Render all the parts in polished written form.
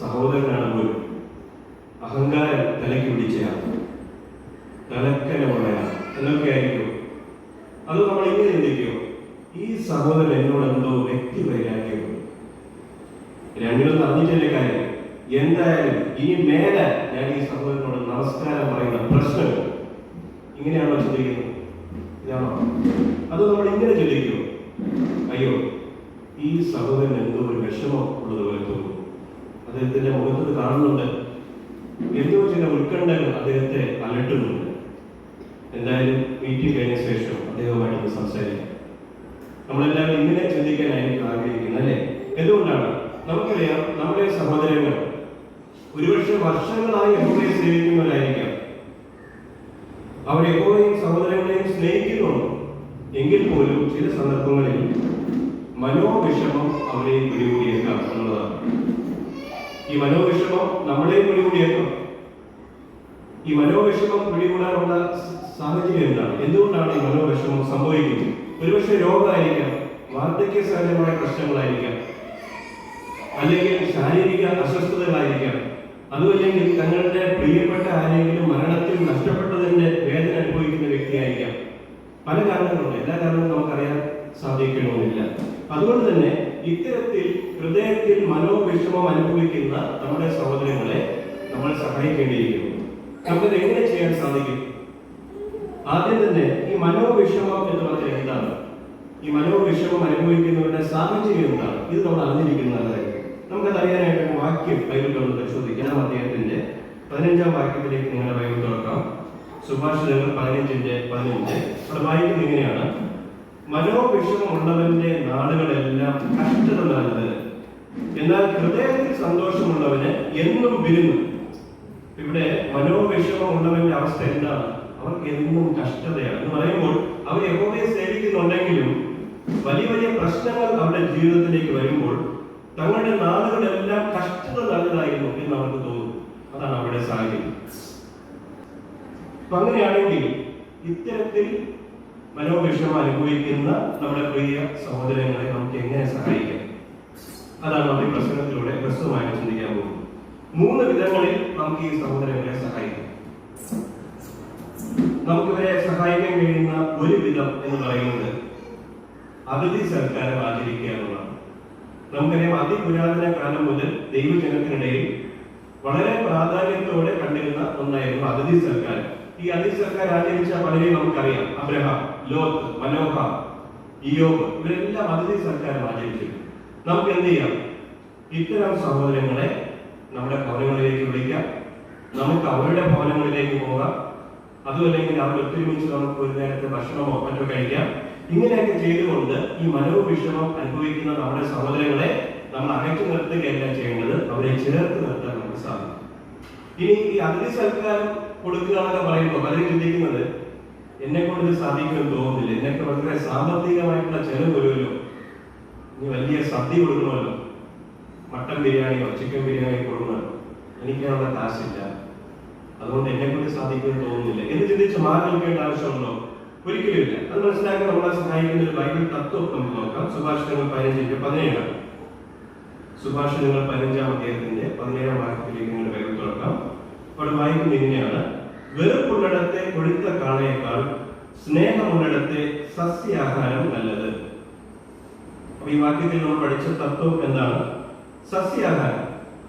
സഹോദരനാണ് പോലും അഹങ്കാരം തലയ്ക്ക് പിടിച്ചയാണ്, തലക്കനമുള്ളയാണ് എന്നൊക്കെ ആയിരിക്കും. അത് നമ്മൾ ഇങ്ങനെ ചിന്തിക്കുമോ, ഈ സഹോദരൻ എന്നോട് എന്തോ വ്യക്തി വൈരാഗ്യമുണ്ട്, രണ്ടിലൊന്നും അറിഞ്ഞിട്ടല്ലേ കാര്യം. എന്തായാലും ഇനി മേലെ ഞാൻ ഈ സഹോദരനോട് നമസ്കാരം പറയുന്ന പ്രശ്നം. ഇങ്ങനെയാണോ ചിന്തിക്കുന്നത്? ഇതാണോ? അത് നമ്മൾ ഇങ്ങനെ ചിന്തിക്കുമോ, അയ്യോ ഈ സഹോദരൻ എന്തോ ഒരു വിഷമം ഉള്ളതുപോലെ തോന്നുന്നു, അദ്ദേഹത്തിന്റെ മുഖത്ത് കാണുന്നുണ്ട്, എന്തോ ചില ഉത്കണ്ഠകൾ അദ്ദേഹത്തെ അലട്ടുന്നുണ്ട്. എന്തായാലും മീറ്റിംഗ് കഴിഞ്ഞ ശേഷം അദ്ദേഹവുമായിട്ട് സംസാരിക്കാം. നമ്മളെല്ലാവരും ഇങ്ങനെ ചിന്തിക്കാനായിരിക്കും ആഗ്രഹിക്കുന്നത്, അല്ലേ? എന്തുകൊണ്ടാണ്? നമുക്കറിയാം, നമ്മുടെ സഹോദരങ്ങൾ ഒരുപക്ഷെ വർഷങ്ങളായി യഹോവയെ സേവിക്കുന്നവരായിരിക്കാം. അവർ യഹോവയെയും സഹോദരങ്ങളെയും സ്നേഹിക്കുന്നുണ്ട്. എങ്കിൽ പോലും ചില സന്ദർഭങ്ങളിൽ മനോവിഷമം അവരെ പിടികൂടിയേക്കാം എന്നുള്ളതാണ്. ഈ മനോവിഷമം നമ്മളെയും പിടികൂടിയേക്കാം. ഈ മനോവിഷമം പിടികൂടാനുള്ള സാഹചര്യം എന്താണ്? എന്തുകൊണ്ടാണ് ഈ മനോവിഷമം സംഭവിക്കുന്നത്? ഒരുപക്ഷെ രോഗമായിരിക്കാം, വാർദ്ധക്യ സഹജമായ പ്രശ്നങ്ങളായിരിക്കാം, അല്ലെങ്കിൽ ശാരീരിക അസ്വസ്ഥതകളായിരിക്കാം, അതുമല്ലെങ്കിൽ തങ്ങളുടെ പ്രിയപ്പെട്ട ആരെങ്കിലും മരണത്തിൽ നഷ്ടപ്പെട്ടതിന്റെ വേദന അനുഭവിക്കുന്ന വ്യക്തിയായിരിക്കാം. പല കാരണങ്ങളുണ്ട്. എല്ലാ കാരണങ്ങളും നമുക്കറിയാൻ സാധിക്കണമെന്നില്ല. അതുകൊണ്ട് തന്നെ ഇത്തരത്തിൽ ഹൃദയത്തിൽ മനോവിഷമം അനുഭവിക്കുന്ന നമ്മുടെ സഹോദരങ്ങളെ നമ്മൾ സഹായിക്കേണ്ടിയിരിക്കുന്നു. നമുക്കത് എങ്ങനെ ചെയ്യാൻ സാധിക്കും? ആദ്യം തന്നെ ഈ മനോവിഷമം എന്ന് പറഞ്ഞാൽ എന്താണ്? ഈ മനോവിഷമം അനുഭവിക്കുന്നവരുടെ സാഹചര്യം എന്താണ്? ഇത് നമ്മൾ അറിഞ്ഞിരിക്കുന്നതായിരിക്കും. നമുക്കത് അറിയാനായിട്ട് വാക്യം ബൈബിൾ ഒന്ന് പരിശോധിക്കാം. അദ്ദേഹത്തിന്റെ 15-ാം വാക്യത്തിലേക്ക് നിങ്ങളുടെ ബൈബിൾ തുറക്കാം. സുഭാഷിതങ്ങൾ 15:15. അവിടെ വായിക്കുന്നത് ഇങ്ങനെയാണ്: മനോവിഷമമുള്ളവന്റെ നാടുകളെല്ലാം കഷ്ടത നിറഞ്ഞത്, എന്നാൽ ഹൃദയത്തിൽ സന്തോഷമുള്ളവന് എന്നും വിരുന്നു. ഇവിടെ മനോവിഷമമുള്ളവന്റെ അവസ്ഥ എന്താണ്? അവർക്ക് എന്നും കഷ്ടതയാണ് എന്ന് പറയുമ്പോൾ അവർ യഹോവയെ സേവിക്കുന്നുണ്ടെങ്കിലും വലിയ വലിയ പ്രശ്നങ്ങൾ അവരുടെ ജീവിതത്തിലേക്ക് വരുമ്പോൾ തങ്ങളുടെ നാടുകളെല്ലാം കഷ്ടത നല്ലതായിരുന്നു എന്ന് അവർക്ക് തോന്നുന്നു. അതാണ് അവരുടെ സാഹചര്യം. അപ്പൊ അങ്ങനെയാണെങ്കിൽ ഇത്തരത്തിൽ മനോവിഷമം അനുഭവിക്കുന്ന നമ്മുടെ പ്രിയ സഹോദരങ്ങളെ നമുക്ക് എങ്ങനെ സഹായിക്കാം? അതാണ് നമ്മൾ ഈ പ്രസംഗത്തിലൂടെ പ്രസ്തുതമായിട്ട് ചിന്തിക്കാൻ പോകുന്നത്. 3 വിധങ്ങളിൽ നമുക്ക് ഈ സഹോദരങ്ങളെ സഹായിക്കാം. നമുക്കിവരെ സഹായിക്കാൻ കഴിയുന്ന ഒരു വിധം എന്ന് പറയുന്നത് അതിഥി സൽക്കാരം ആചരിക്കുക എന്നുള്ളതാണ്. നമുക്കറിയാം, അതിപുരാതന കാലം മുതൽ ദൈവജനത്തിനിടയിൽ വളരെ പ്രാധാന്യത്തോടെ കണ്ടിരുന്ന ഒന്നായിരുന്നു അതിഥി സൽക്കാരം. ഈ അതിഥി സൽക്കാരം ആചരിച്ച പലരെയും നമുക്കറിയാം. അബ്രഹാം, ലോത്ത്, മനോഹ, ഇയ്യോബ്, ഇവരെല്ലാം അതിഥി സൽക്കാരം ആചരിച്ചു. നമുക്ക് എന്ത് ചെയ്യാം? ഇത്തരം സഹോദരങ്ങളെ നമ്മുടെ ഭവനങ്ങളിലേക്ക് വിളിക്കാം. നമുക്ക് അവരുടെ ഭവനങ്ങളിലേക്ക് പോകാം. അതുമല്ലെങ്കിൽ അവർ ഒത്തൊരുമിച്ച് നമുക്ക് ഒരു നേരത്തെ ഭക്ഷണമോ മറ്റോ കഴിക്കാം. ഇങ്ങനെയൊക്കെ ചെയ്തുകൊണ്ട് ഈ മനോവിഷമം അനുഭവിക്കുന്ന നമ്മുടെ സഹോദരങ്ങളെ നമ്മൾ അകറ്റി നിർത്തുകയല്ല ചെയ്യേണ്ടത്, അവരെ ചേർത്ത് നിർത്താൻ നമുക്ക് സാധിക്കും. ഇനി ഈ അതിഥി സൽക്കാരം കൊടുക്കുക എന്നൊക്കെ പറയുമ്പോൾ പലരും ചിന്തിക്കുന്നത്, എന്നെ കൊണ്ട് ഇത് സാധിക്കുമെന്ന് തോന്നുന്നില്ല, എന്നൊക്കെ വളരെ സാമ്പത്തികമായിട്ടുള്ള ചെലവ് വരുമല്ലോ, ഇനി വലിയ സദ്യ കൊടുക്കണമല്ലോ, മട്ടൻ ബിരിയാണിയോ ചിക്കൻ ബിരിയാണിയോ കൊടുക്കണമല്ലോ, എനിക്കതിനുള്ള കാശില്ല, അതുകൊണ്ട് എന്നെ കൊണ്ട് സാധിക്കുമെന്ന് തോന്നുന്നില്ല എന്ന് ചിന്തിച്ച് മാറി നിൽക്കേണ്ട ആവശ്യമുണ്ടോ? ഒരിക്കലും ഇല്ല. അത് മനസ്സിലാക്കാൻ നമ്മളെ സഹായിക്കുന്ന ഒരു ബൈബിൾ തത്വം നമുക്ക് നോക്കാം. സുഭാഷിതങ്ങൾ 15:17. സുഭാഷിതങ്ങൾ 15-ാം അധ്യായത്തിന്റെ 17-ാം വാക്യത്തിലേക്ക് നിങ്ങൾ ബൈബിൾ തുറക്കാം. അവിടെ വായിക്കുന്നത് ഇങ്ങനെയാണ്: വെറുപ്പുള്ളിടത്തെ കൊഴുത്ത കാളയേക്കാൾ സ്നേഹമുള്ളിടത്തെ സസ്യാഹാരം നല്ലത്. അപ്പൊ ഈ വാക്യത്തിൽ നമ്മൾ പഠിച്ച തത്വം എന്താണ്? സസ്യാഹാരം.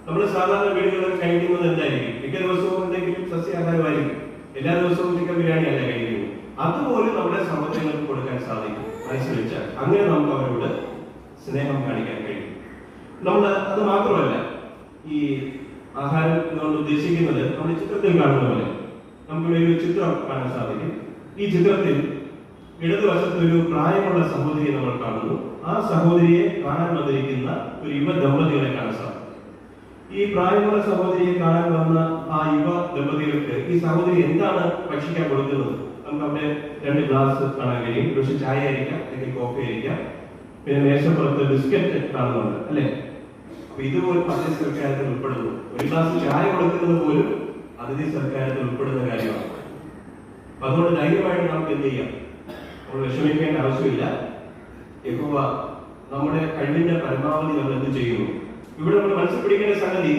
നമ്മൾ സാധാരണ വീടുകളിൽ കഴിക്കുന്നത് എന്തായിരിക്കും? മിക്ക ദിവസവും എന്തെങ്കിലും സസ്യാഹാരമായിരിക്കും. എല്ലാ ദിവസവും ചിക്കൻ ബിരിയാണി അല്ല കഴിക്കുന്നത്. അതുപോലെ നമ്മുടെ സഹോദരങ്ങൾക്ക് കൊടുക്കാൻ സാധിക്കും മനസ്സിലാച്ചാൽ. അങ്ങനെ നമുക്ക് അവരോട് സ്നേഹം കാണിക്കാൻ കഴിയും. നമ്മൾ അത് മാത്രമല്ല, ഈ ആഹാരം കൊണ്ട് ഉദ്ദേശിക്കുന്നത് നമ്മൾ ചിത്രത്തിൽ കാണുന്ന പോലെ നമുക്കിവിടെ ഒരു ചിത്രം കാണാൻ സാധിക്കും. ഈ ചിത്രത്തിൽ ഇടതുവശത്ത് ഒരു പ്രായമുള്ള സഹോദരിയെ നമ്മൾ കാണുന്നു. ആ സഹോദരിയെ കാണാൻ വന്നിരിക്കുന്ന ഒരു യുവ ദമ്പതികളെ കാണാൻ സാധിക്കും. ഈ പ്രായമുള്ള സഹോദരിയെ കാണാൻ വന്ന ആ യുവ ദമ്പതികൾക്ക് ഈ സഹോദരി എന്താണ് ഭക്ഷിക്കാൻ കൊടുക്കുന്നത്? നമുക്ക് അവിടെ 2 ഗ്ലാസ് കാണാൻ കഴിയും. പക്ഷെ ചായ ആയിരിക്കാം, അല്ലെങ്കിൽ കോഫി ആയിരിക്കാം. പിന്നെ മേശപ്പുറത്ത് ബിസ്ക്കറ്റ് കാണുന്നുണ്ട്, അല്ലെ? അപ്പൊ ഇതുപോലെ അതിഥി സൽക്കാരത്തിൽ ഉൾപ്പെടുന്നു. ഒരു ഗ്ലാസ് ചായ കൊടുക്കുന്നത് പോലും അതിഥി സൽക്കാരത്തിൽ ഉൾപ്പെടുന്ന കാര്യമാണ്. അപ്പൊ അതുകൊണ്ട് ധൈര്യമായിട്ട് നമുക്ക് എന്ത് ചെയ്യാം? നമ്മൾ വിഷമിക്കേണ്ട ആവശ്യമില്ല. യഹോവ നമ്മുടെ കഴിവിന്റെ പരമാവധി നമ്മൾ എന്ത് ചെയ്യുന്നു? ഇവിടെ നമ്മൾ മനസ്സിൽ പിടിക്കേണ്ട സംഗതി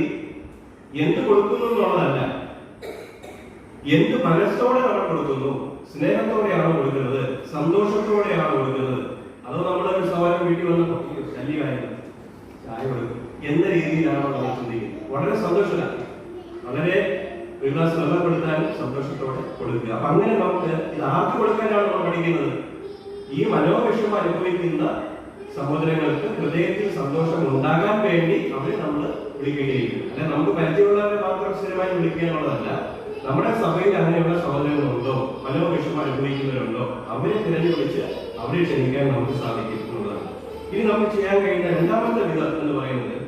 എന്ത് കൊടുക്കുന്നു എന്നുള്ളതല്ല, എന്ത് മനസ്സോടെ നമ്മൾ കൊടുക്കുന്നു, സ്നേഹത്തോടെയാണോ കൊടുക്കുന്നത്, സന്തോഷത്തോടെയാണോ കൊടുക്കുന്നത്, അതോ നമ്മുടെ ഒരു സവാരം വീട്ടിൽ വന്നപ്പോൾ ശല്യമായിരുന്നു ചായ കൊടുക്കും എന്ന രീതിയിലാണോ നമ്മൾ ചിന്തിക്കുന്നത്. വളരെ സന്തോഷമാണ്, വളരെ വികാസം നല്ലപ്പെടുത്താനും സന്തോഷത്തോടെ കൊടുക്കുക. അപ്പൊ അങ്ങനെ നമുക്ക് ഇത് ആർക്ക് കൊടുക്കാനാണ് നമ്മൾ പഠിക്കുന്നത്? ഈ മനോവിഷമം അനുഭവിക്കുന്ന സഹോദരങ്ങൾക്ക് ഹൃദയത്തിൽ സന്തോഷം ഉണ്ടാകാൻ വേണ്ടി അവരെ നമ്മൾ വിളിക്കേണ്ടിയിരിക്കുന്നു. അല്ലെ നമുക്ക് പരിചയമുള്ളവരെ മാത്രം സ്ഥിരമായി വിളിക്കാനുള്ളതല്ല. നമ്മുടെ സഭയിൽ അങ്ങനെയുള്ള സഹോദരങ്ങളുണ്ടോ, മനോവിഷമം അനുഭവിക്കുന്നവരുണ്ടോ, അവരെ തിരഞ്ഞെടുപ്പിച്ച് അവരെ ക്ഷണിക്കാൻ നമുക്ക് സാധിക്കുന്നതാണ്. ഇനി നമുക്ക് ചെയ്യാൻ കഴിയുന്ന രണ്ടാമത്തെ വിധം എന്ന് പറയുന്നത്,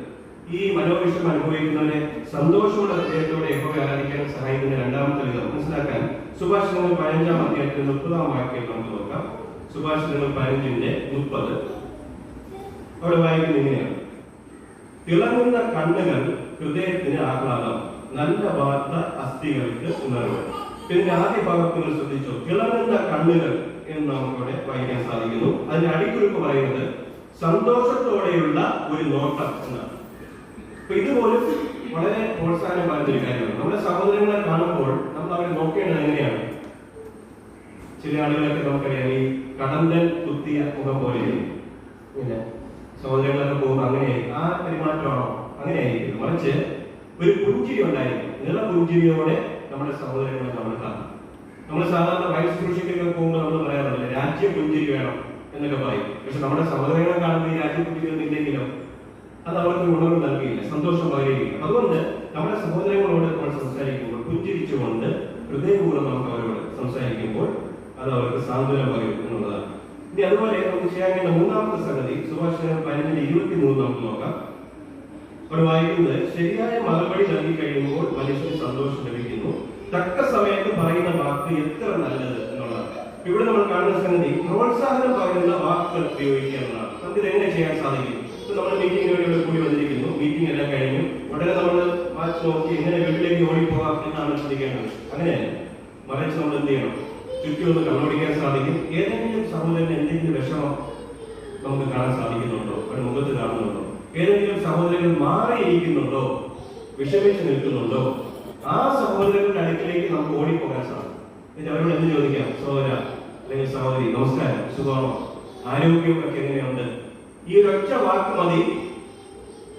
ഈ മനോവിഷമം അനുഭവിക്കുന്നവരെ സന്തോഷമുള്ള ഹൃദയത്തോടെ യഹോവയെ ആരാധിക്കാൻ സഹായിക്കുന്ന രണ്ടാമത്തെ വിധം മനസ്സിലാക്കാൻ സുഭാഷിതങ്ങൾ 15-ാം അധ്യായത്തിൽ 30-ാം വാക്യം നമുക്ക് നോക്കാം. സുഭാഷിതങ്ങൾ 15:30 അവിടെ വായിക്കുന്നത് ഇങ്ങനെയാണ്: തിളങ്ങുന്ന കണ്ണുകൾ ഹൃദയത്തിന് ആഹ്ലാദം, നല്ല വാർത്ത അസ്ഥികൾക്ക് ഉണർവ്. പിന്നെ ആദ്യ ഭാഗത്ത് നിങ്ങൾ ശ്രദ്ധിച്ചോ, തിളങ്ങുന്ന കണ്ണുകൾ എന്ന് നമുക്കിവിടെ വായിക്കാൻ സാധിക്കുന്നു. അതിന്റെ അടിക്കുറിപ്പ് പറയുന്നത് സന്തോഷത്തോടെയുള്ള ഒരു നോട്ടം എന്നാണ്. അപ്പൊ ഇതുപോലും വളരെ പ്രോത്സാഹനം പറയുന്ന ഒരു കാര്യമാണ്. നമ്മുടെ സഹോദരങ്ങളെ കാണുമ്പോൾ നമ്മൾ അവരെ നോക്കേണ്ടത് എങ്ങനെയാണ്? ചില ആളുകളൊക്കെ നമുക്കറിയാം, ഈ കടന്തൽ കുത്തിയ മുഖം പോലെ ഇങ്ങനെ സഹോദരങ്ങളൊക്കെ പോകുമ്പോൾ അങ്ങനെ ആ പെരുമാറ്റമാണോ? അങ്ങനെ ആയിരിക്കും. മറിച്ച് ഒരു പുഞ്ചിരി ഉണ്ടായിരിക്കും, നില പുഞ്ചിരിയോടെ നമ്മുടെ സഹോദരങ്ങളെ നമ്മൾ കാണും. നമ്മൾ സാധാരണ വൈസ് കൃഷിക്കൊക്കെ പോകുമ്പോൾ നമ്മൾ പറയാറില്ല രാജ്യ പുഞ്ചിരി വേണം എന്നൊക്കെ പറയും. പക്ഷെ നമ്മുടെ സഹോദരങ്ങളെ കാണുമ്പോൾ ഈ രാജ്യ പുഞ്ചിരി ഒന്നും ഇല്ലെങ്കിലോ അത് അവർക്ക് ഉണർവ് നൽകിയില്ല, സന്തോഷം പകരുകയില്ല. അതുകൊണ്ട് നമ്മുടെ സഹോദരങ്ങളോട് നമ്മൾ സംസാരിക്കുമ്പോൾ പുഞ്ചിരിച്ചുകൊണ്ട് ഹൃദയപൂർവ്വം നമുക്ക് അവരോട് സംസാരിക്കുമ്പോൾ അത് അവർക്ക് സാന്ത്വനം പകരും എന്നുള്ളതാണ്. ഇനി അതുപോലെ നമുക്ക് ചെയ്യാൻ കഴിയുന്ന മൂന്നാമത്തെ സംഗതി സുഭാഷിതങ്ങൾ 15:23 നമുക്ക് നോക്കാം. അവിടെ വായിക്കുന്നത്, ശരിയായ മറുപടി നൽകി കഴിയുമ്പോൾ മനുഷ്യന് സന്തോഷം ലഭിക്കുന്നു, തക്ക സമയത്ത് പറയുന്ന വാക്ക് എത്ര നല്ലത് എന്നുള്ളതാണ്. ഇവിടെ നമ്മൾ കാണുന്ന സംഗതി പ്രോത്സാഹനം പകരുന്ന വാക്കുകൾ ഉപയോഗിക്കുക എന്നതാണ്. നമുക്കിത് എങ്ങനെ ചെയ്യാൻ സാധിക്കും? നമ്മൾ മീറ്റിംഗിന് വേണ്ടി കൂടി വന്നിരിക്കുന്നു, മീറ്റിംഗ് എല്ലാം കഴിഞ്ഞു, ഉടനെ നമ്മൾ വാച്ച് നോക്കി എങ്ങനെ വീട്ടിലേക്ക് ഓടിപ്പോകാം എന്നാണ് ചിന്തിക്കേണ്ടത്. അങ്ങനെയല്ല, മറിച്ച് നമ്മൾ എന്ത് ചെയ്യണം? ചുറ്റും ഒന്ന് കണ്ണോടിക്കാൻ സാധിക്കും. ഏതെങ്കിലും സഹോദരന് എന്തെങ്കിലും വിഷമം നമുക്ക് കാണാൻ സാധിക്കുന്നുണ്ടോ? ഒരു മുഖത്ത് കാണുന്നുണ്ടോ? ഏതെങ്കിലും സഹോദരങ്ങൾ മാറിയിരിക്കുന്നുണ്ടോ? വിഷമിച്ച് നിൽക്കുന്നുണ്ടോ? ആ സഹോദരങ്ങളുടെ അടുക്കിലേക്ക് നമുക്ക് ഓടിപ്പോകാൻ സാധിക്കും. എന്നിട്ട് അവരോട് എന്ത് ചോദിക്കാം? സഹോദര അല്ലെങ്കിൽ സഹോദരി, നമസ്കാരം, സുഖമാണോ, ആരോഗ്യം ഒക്കെ എങ്ങനെയുണ്ട്? ഈ ഒരൊറ്റ വാക്ക് മതി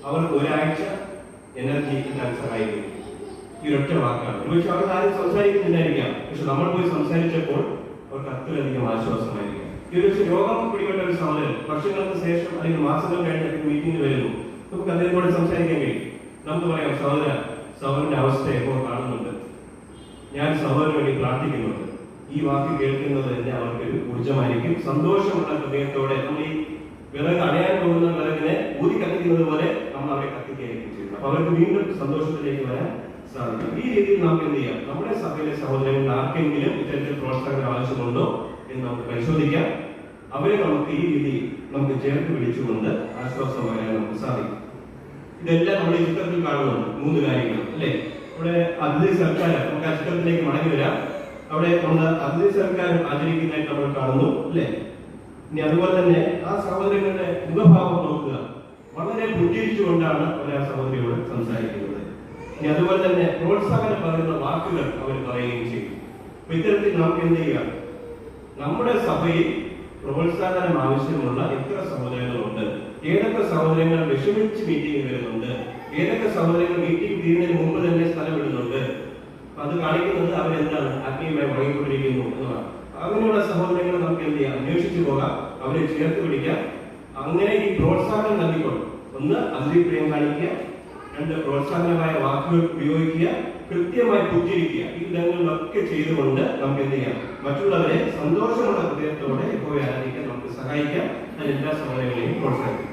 അവർക്ക് ഒരാഴ്ച എനർജി കിട്ടാൻ സഹായിക്കും. ഈ ഒരൊറ്റ വാക്കാണ്. പക്ഷെ അവർ ആരും സംസാരിക്കുന്നില്ലായിരിക്കാം, പക്ഷെ നമ്മൾ പോയി സംസാരിച്ചപ്പോൾ അവർക്ക് അത്രയധികം ആശ്വാസമായിരിക്കും. ഈ ഒരു രോഗം പിടിപെട്ട ഒരു സഹോദരൻ വർഷങ്ങൾക്ക് ശേഷം അല്ലെങ്കിൽ മാസങ്ങൾ കഴിഞ്ഞിട്ട് മീറ്റിംഗിൽ വരുന്നു, നമുക്ക് അദ്ദേഹത്തോടെ സംസാരിക്കാൻ കഴിയും. നമുക്ക് പറയാം, സഹോദരന്റെ അവസ്ഥ എപ്പോൾ കാണുന്നുണ്ട്, ഞാൻ സഹോദരന് വേണ്ടി പ്രാർത്ഥിക്കുന്നുണ്ട്. ഈ വാക്ക് കേൾക്കുന്നത് തന്നെ അവർക്കൊരു ഊർജ്ജമായിരിക്കും. സന്തോഷമുള്ള ഹൃദയത്തോടെ നമ്മൾ ഈ വിറക് അണയാൻ പോകുന്ന വിറകിനെ ഊതി കത്തിക്കുന്നത് പോലെ നമ്മൾ അവരെ കത്തിക്കുകയായിരിക്കും ചെയ്യുന്നത്. അപ്പൊ അവർക്ക് വീണ്ടും സന്തോഷത്തിലേക്ക് വരാൻ സാധിക്കും. ഈ രീതിയിൽ നമുക്ക് എന്ത് ചെയ്യാം? നമ്മുടെ സഭയിലെ സഹോദരങ്ങൾ ആർക്കെങ്കിലും ഇത്തരത്തിൽ പ്രോത്സാഹനം ആവശ്യമുണ്ടോ എന്ന് നമുക്ക് പരിശോധിക്കാം. അവരെ നമുക്ക് ഈ രീതിയിൽ നമുക്ക് ചേർത്ത് പിടിച്ചുകൊണ്ട് ആശ്വാസം വരാൻ നമുക്ക് സാധിക്കും. ഇതെല്ലാം നമ്മൾ ഈ ചിത്രത്തിൽ കാണുന്നുണ്ട്. 3 കാര്യങ്ങൾ അല്ലെ? ഇവിടെ അതിഥി സൽക്കാരം, നമുക്ക് ആ ചിത്രത്തിലേക്ക് മടങ്ങി വരാം. അവിടെ നമ്മൾ അതിഥി സൽക്കാരം ആചരിക്കുന്നതായിട്ട് നമ്മൾ കാണുന്നു അല്ലെ? ഇനി അതുപോലെ തന്നെ ആ സഹോദരങ്ങളുടെ മുഖഭാവം നോക്കുക, വളരെ പുഞ്ചിരിച്ചുകൊണ്ടാണ് അവർ ആ സഹോദരിയോട് സംസാരിക്കുന്നത്. ഇനി അതുപോലെ തന്നെ പ്രോത്സാഹനം പകരുന്ന വാക്കുകൾ അവർ പറയുകയും ചെയ്യും. അപ്പൊ ഇത്തരത്തിൽ നമുക്ക് എന്ത് ചെയ്യാം? നമ്മുടെ സഭയിൽ പ്രോത്സാഹനം ആവശ്യമുള്ള എത്ര സഹോദരങ്ങളുണ്ട്, ഏതൊക്കെ സഹോദരങ്ങൾ വിഷമിച്ച് മീറ്റിംഗ് വരുന്നുണ്ട്, ഏതൊക്കെ സഹോദരങ്ങൾ മീറ്റിംഗ് തീരുന്നതിന് മുമ്പ് തന്നെ സ്ഥലം വിടുന്നുണ്ട്, അത് കാണിക്കുന്നത് അവരെന്താണ് ആത്മീയമായി ഉറങ്ങിക്കൊണ്ടിരിക്കുന്നു എന്നതാണ്. അങ്ങനെയുള്ള സഹോദരങ്ങൾ നമുക്ക് എന്ത് ചെയ്യാം? അന്വേഷിച്ചു പോകാം, അവരെ ചേർത്ത് പിടിക്കാം. അങ്ങനെ ഈ പ്രോത്സാഹനം നൽകിക്കൊണ്ട്, ഒന്ന് അതിഥിപ്രിയം കാണിക്കുക, 2 പ്രോത്സാഹനമായ വാക്കുകൾ ഉപയോഗിക്കുക, കൃത്യമായി പുഞ്ചിരിക്കുക. ഈ ഇടങ്ങളിലൊക്കെ ചെയ്തുകൊണ്ട് നമുക്ക് എന്ത് ചെയ്യാം? മറ്റുള്ളവരെ സന്തോഷമുള്ള ഹൃദയത്തോടെ ഇപ്പോൾ ആരാധിക്കാൻ നമുക്ക് സഹായിക്കാം. എല്ലാ സഹോദരങ്ങളെയും പ്രോത്സാഹിപ്പിക്കാം.